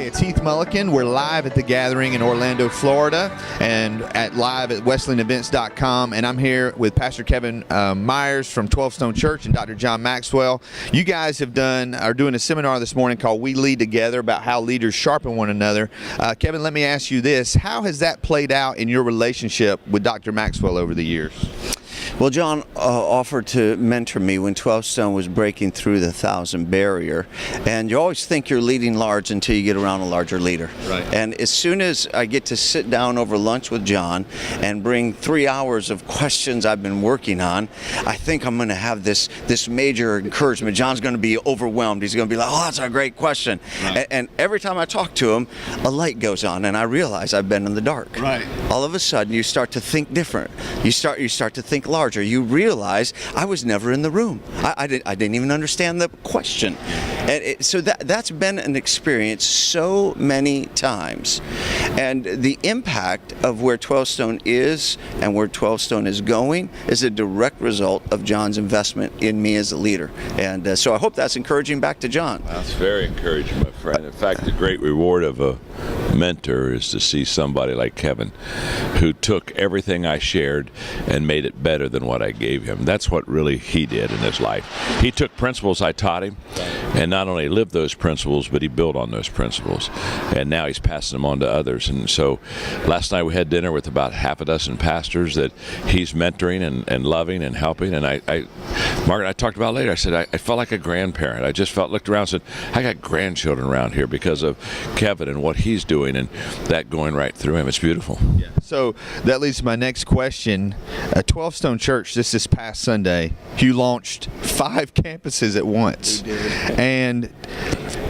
it's Heath Mulliken. We're live at the gathering in Orlando, Florida, and live at WesleyanEvents.com. And I'm here with Pastor Kevin Myers from 12 Stone Church and Dr. John Maxwell. You guys are doing a seminar this morning called We Lead Together, about how leaders sharpen one another. Kevin, let me ask you this. How has that played out in your relationship with Dr. Maxwell over the years? Well, John offered to mentor me when 12 Stone was breaking through the 1,000 barrier. And you always think you're leading large until you get around a larger leader. Right. And as soon as I get to sit down over lunch with John and bring 3 hours of questions I've been working on, I think I'm going to have this major encouragement. John's going to be overwhelmed. He's going to be like, oh, that's a great question. Right. And every time I talk to him, a light goes on and I realize I've been in the dark. Right. All of a sudden, you start to think different. You start to think larger. You realize I was never in the room. I didn't even understand the question. And so that's been an experience so many times. And the impact of where 12 Stone is and where 12 Stone is going is a direct result of John's investment in me as a leader. And so I hope that's encouraging back to John. That's very encouraging, my friend. In fact, the great reward of a mentor is to see somebody like Kevin who took everything I shared and made it better than what I gave him. That's what really he did in his life. He took principles I taught him and not only lived those principles, but he built on those principles. And now he's passing them on to others. And so last night we had dinner with about half a dozen pastors that he's mentoring and loving and helping. And Margaret, I talked about later, I said, I felt like a grandparent. I just looked around and said, I got grandchildren around here because of Kevin and what he's doing and that going right through him. It's beautiful. Yeah. So that leads to my next question. 12 Stone Church, this past Sunday, you launched 5 campuses at once. We did. And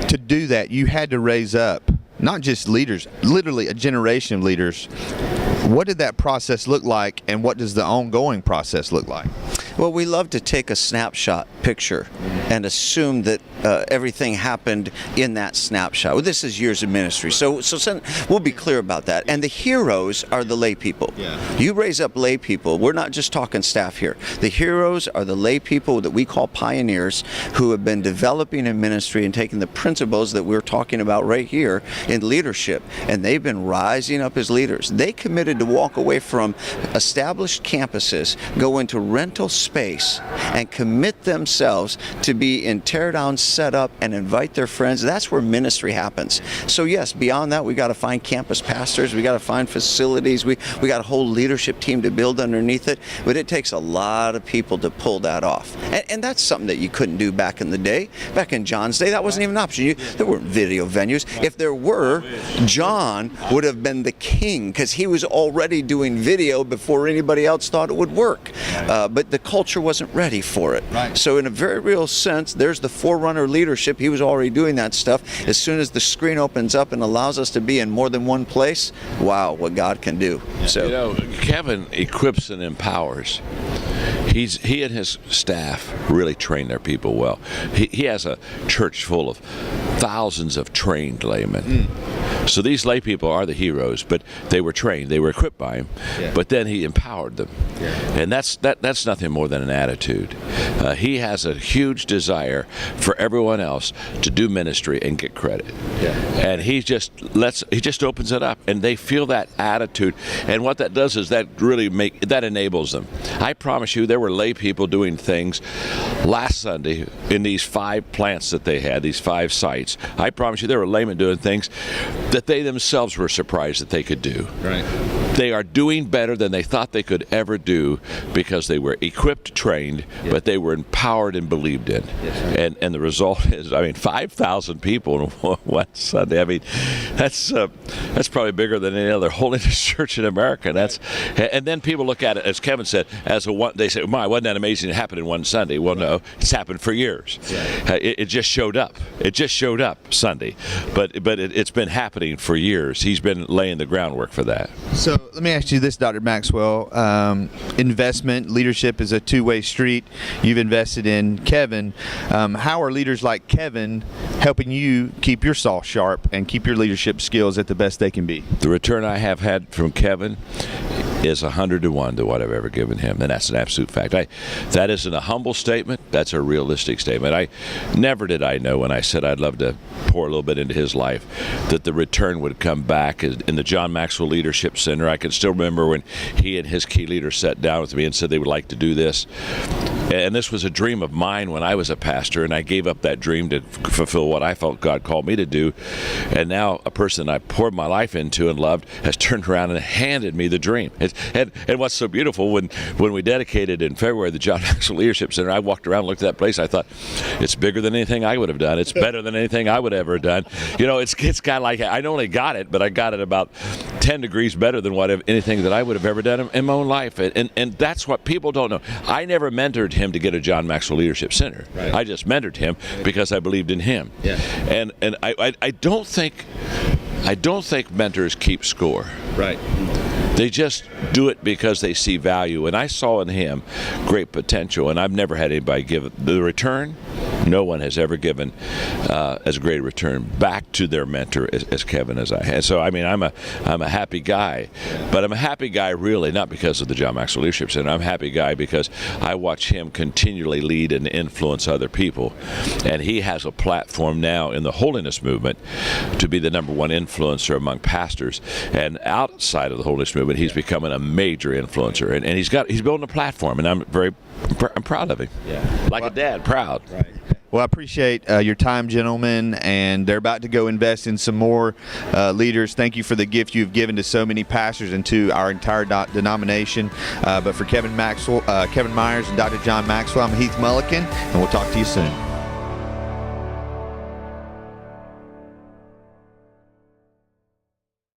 to do that, you had to raise up not just leaders, literally a generation of leaders. What did that process look like, and what does the ongoing process look like? Well, we love to take a snapshot picture and assume that everything happened in that snapshot. Well, this is years of ministry, so we'll be clear about that. And the heroes are the lay people. Yeah. You raise up lay people. We're not just talking staff here. The heroes are the lay people that we call pioneers who have been developing in ministry and taking the principles that we're talking about right here in leadership, and they've been rising up as leaders. They committed to walk away from established campuses, go into rental space, and commit themselves to be in tear down, set up, and invite their friends. That's where ministry happens. So yes, beyond that, we got to find campus pastors, we got to find facilities, we got a whole leadership team to build underneath it, but it takes a lot of people to pull that off. And that's something that you couldn't do back in the day. Back in John's day, that wasn't even an option. There weren't video venues. If there were, John would have been the king because he was already doing video before anybody else thought it would work. But the culture wasn't ready for it. Right. So in a very real sense, there's the forerunner leadership. He was already doing that stuff. As soon as the screen opens up and allows us to be in more than one place, wow, what God can do. So You know, Kevin equips and empowers. He and his staff really train their people well. He has a church full of thousands of trained laymen. So these lay people are the heroes, but they were trained, they were equipped by him, but then he empowered them. And that's nothing more than an attitude. He has a huge desire for everyone else to do ministry and get credit. And he just opens it up, and they feel that attitude. And what that does is that really enables them. I promise you, there were lay people doing things last Sunday in these 5 plants that they had, these 5 sites. I promise you, there were laymen doing things that they themselves were surprised that they could do. Right. They are doing better than they thought they could ever do because they were equipped, trained, but they were empowered and believed in. And the result is, 5,000 people in one Sunday. That's probably bigger than any other holiness church in America. And then people look at it, as Kevin said, as they say, "My, wasn't that amazing? It happened in one Sunday." Well, no, it's happened for years. It just showed up. It just showed up Sunday, but it's been happening for years. He's been laying the groundwork for that. So let me ask you this, Dr. Maxwell. Investment, leadership is a two-way street. You've invested in Kevin. How are leaders like Kevin helping you keep your saw sharp and keep your leadership skills at the best they can be? The return I have had from Kevin is 100 to 1 to what I've ever given him, and that's an absolute fact. That isn't a humble statement. That's a realistic statement. Never did I know when I said I'd love to pour a little bit into his life that the return would come back in the John Maxwell Leadership Center. I can still remember when he and his key leaders sat down with me and said they would like to do this. And this was a dream of mine when I was a pastor, and I gave up that dream to fulfill what I felt God called me to do. And now a person I poured my life into and loved has turned around and handed me the dream. And what's so beautiful, when we dedicated in February the John Maxwell Leadership Center, I walked around and looked at that place. I thought, it's bigger than anything I would have done. It's better than anything I would have ever done. You know, it's kind of like, I not only got it, but I got it about 10 degrees better than anything that I would have ever done in my own life. And that's what people don't know. I never mentored him to get a John Maxwell Leadership Center. Right. I just mentored him because I believed in him. Yeah. And I don't think mentors keep score. Right. They just do it because they see value. And I saw in him great potential, and I've never had anybody give the return. No one has ever given as great a return back to their mentor as Kevin as I had. So I mean, I'm a happy guy, but I'm a happy guy really not because of the John Maxwell Leadership Center. I'm a happy guy because I watch him continually lead and influence other people, and he has a platform now in the holiness movement to be the #1 influencer among pastors. And outside of the holiness movement, he's becoming a major influencer, and he's building a platform, and I'm proud of him. Yeah, like a dad, proud. Right. Well, I appreciate your time, gentlemen, and they're about to go invest in some more leaders. Thank you for the gift you've given to so many pastors and to our entire denomination. But for Kevin Myers and Dr. John Maxwell, I'm Heath Mulliken, and we'll talk to you soon.